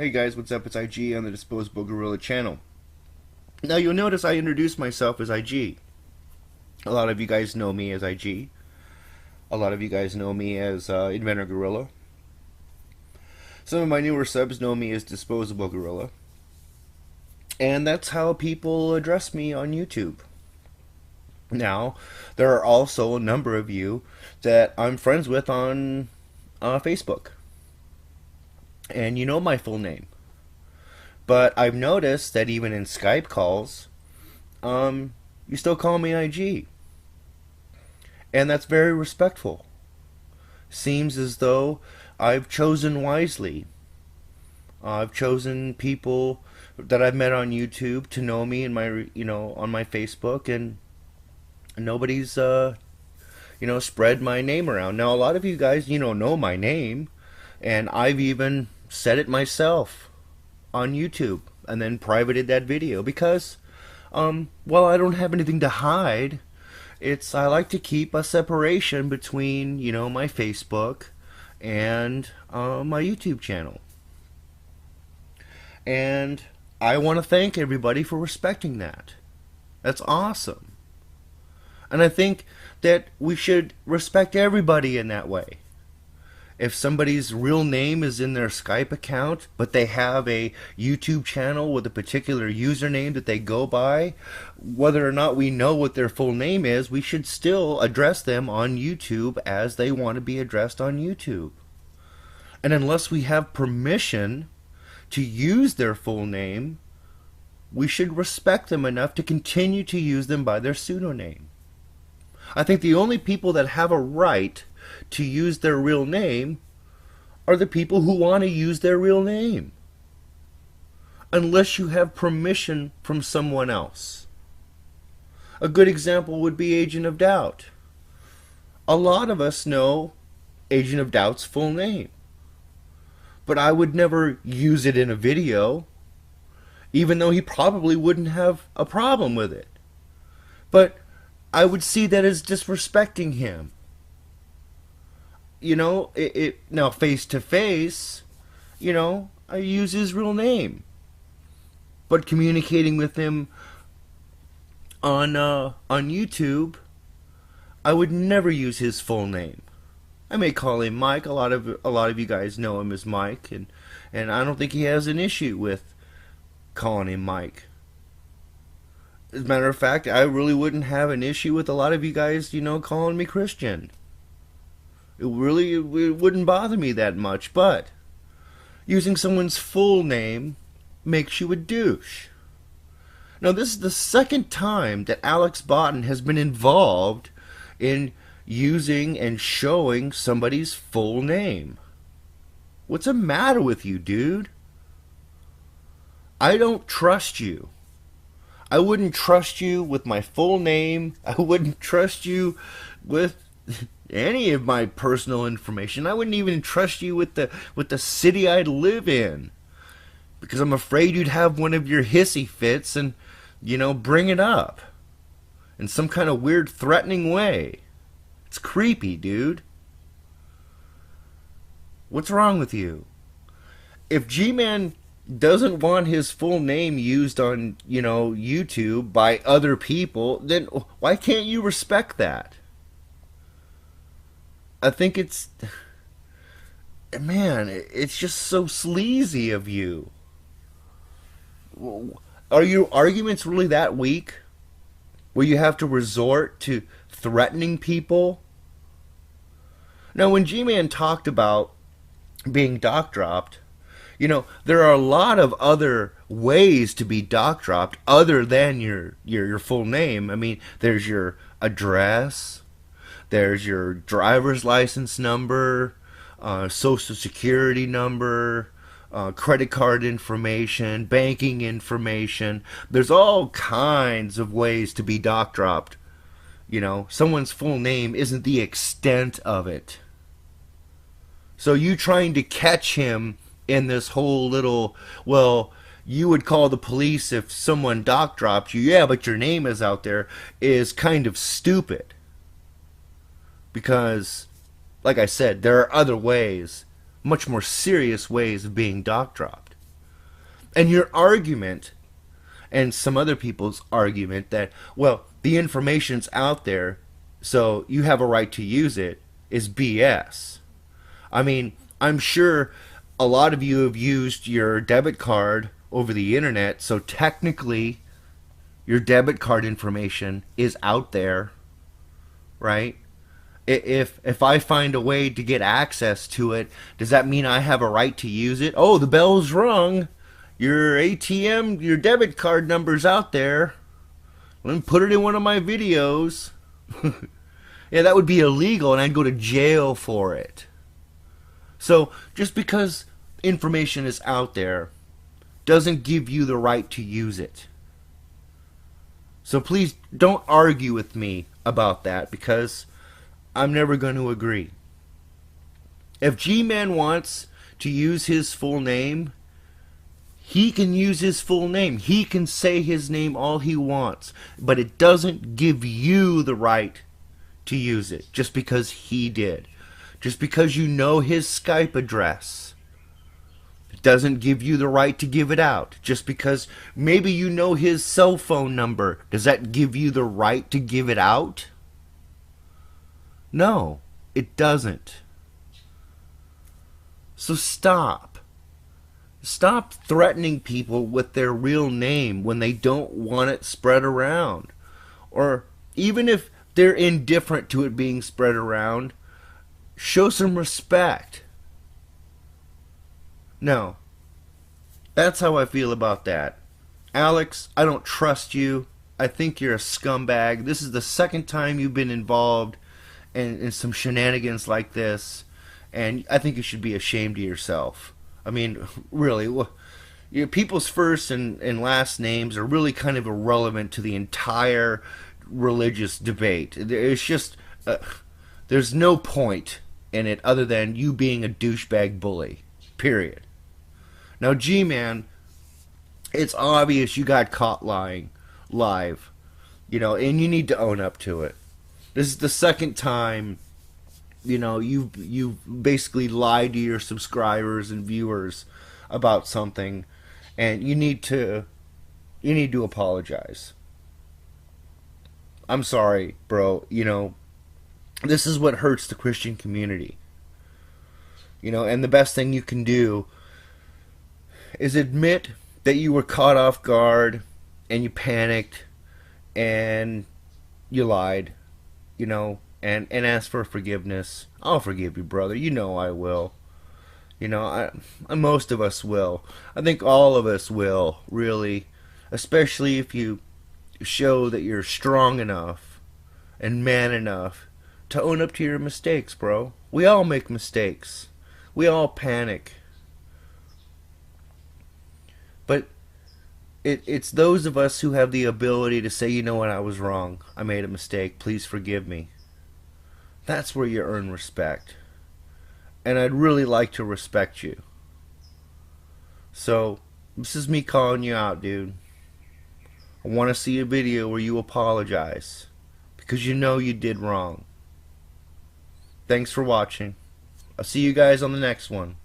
Hey guys, what's up? It's IG on the disposableGorilla channel. Now you'll notice I introduced myself as IG. A lot of you guys know me as IG. A lot of you guys know me as Inventor Gorilla. Some of my newer subs know me as disposableGorilla. And that's how people address me on YouTube. Now, there are also a number of you that I'm friends with on Facebook. And you know my full name. But I've noticed that even in Skype calls, you still call me IG. And that's very respectful. Seems as though I've chosen wisely. I've chosen people that I've met on YouTube to know me in my, on my Facebook, and nobody's, spread my name around. Now, a lot of you guys, know my name, and I've even said it myself on YouTube and then privated that video because, well, I don't have anything to hide. I like to keep a separation between, my Facebook and my YouTube channel. And I want to thank everybody for respecting that. That's awesome. And I think that we should respect everybody in that way. If somebody's real name is in their Skype account, but they have a YouTube channel with a particular username that they go by, whether or not we know what their full name is, we should still address them on YouTube as they want to be addressed on YouTube. And unless we have permission to use their full name, we should respect them enough to continue to use them by their pseudonym. I think the only people that have a right to use their real name are the people who want to use their real name, unless you have permission from someone else. A good example would be Agent of Doubt. A lot of us know Agent of Doubt's full name, but I would never use it in a video, even though he probably wouldn't have a problem with it. But I would see that as disrespecting him. Now face to face, I use his real name. But communicating with him on YouTube, I would never use his full name. I may call him Mike. A lot of you guys know him as Mike, and I don't think he has an issue with calling him Mike. As a matter of fact, I really wouldn't have an issue with a lot of you guys, calling me Christian. It wouldn't bother me that much, but using someone's full name makes you a douche. Now, this is the second time that Alex Botten has been involved in using and showing somebody's full name. What's the matter with you, dude? I don't trust you. I wouldn't trust you with my full name. I wouldn't trust you with any of my personal information. I wouldn't even trust you with the city I live in, because I'm afraid you'd have one of your hissy fits and, bring it up in some kind of weird threatening way. It's creepy, dude. What's wrong with you? If G-Man doesn't want his full name used on, YouTube by other people, then why can't you respect that? I think it's just so sleazy of you. Are your arguments really that weak, where you have to resort to threatening people? Now, when G-Man talked about being doc dropped, there are a lot of other ways to be doc dropped other than your full name. I mean, there's your address, there's your driver's license number, social security number, credit card information, banking information. There's all kinds of ways to be doc dropped. Someone's full name isn't the extent of it. So you trying to catch him in this whole little, well, you would call the police if someone doc dropped you, yeah, but your name is out there, is kind of stupid. Because, like I said, there are other ways, much more serious ways of being doc dropped. And your argument, and some other people's argument, that, well, the information's out there, so you have a right to use it, is BS. I mean, I'm sure a lot of you have used your debit card over the internet, so technically your debit card information is out there, right? If I find a way to get access to it, does that mean I have a right to use it? Oh, the bell's rung. Your ATM, your debit card number's out there. Let me put it in one of my videos. Yeah, that would be illegal, and I'd go to jail for it. So just because information is out there doesn't give you the right to use it. So please don't argue with me about that, because I'm never going to agree. If G-Man wants to use his full name, he can use his full name. He can say his name all he wants, but it doesn't give you the right to use it just because he did. Just because you know his Skype address, it doesn't give you the right to give it out. Just because maybe you know his cell phone number, does that give you the right to give it out? No, it doesn't. So stop. Stop threatening people with their real name when they don't want it spread around. Or even if they're indifferent to it being spread around, show some respect. No, that's how I feel about that. Alex, I don't trust you. I think you're a scumbag. This is the second time you've been involved in some shenanigans like this, and I think you should be ashamed of yourself. I mean, really, people's first and last names are really kind of irrelevant to the entire religious debate. It's just, there's no point in it other than you being a douchebag bully. Period. Now, G-Man, it's obvious you got caught lying live, and you need to own up to it. This is the second time, you've basically lied to your subscribers and viewers about something, and you need to apologize. I'm sorry, bro. This is what hurts the Christian community. And the best thing you can do is admit that you were caught off guard and you panicked and you lied, and ask for forgiveness. I'll forgive you, brother. I will. Most of us will. I think all of us will, really. Especially if you show that you're strong enough and man enough to own up to your mistakes, bro. We all make mistakes. We all panic. But it's those of us who have the ability to say, you know what, I was wrong. I made a mistake. Please forgive me. That's where you earn respect. And I'd really like to respect you. So, this is me calling you out, dude. I want to see a video where you apologize, because you know you did wrong. Thanks for watching. I'll see you guys on the next one.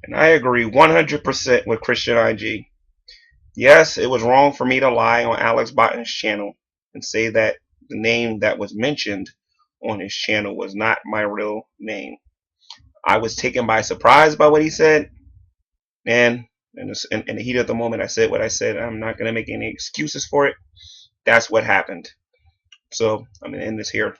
And I agree 100% with Christian IG. Yes, it was wrong for me to lie on Alex Botten's channel and say that the name that was mentioned on his channel was not my real name. I was taken by surprise by what he said, and in the heat of the moment, I said what I said. I'm not going to make any excuses for it. That's what happened. So I'm going to end this here.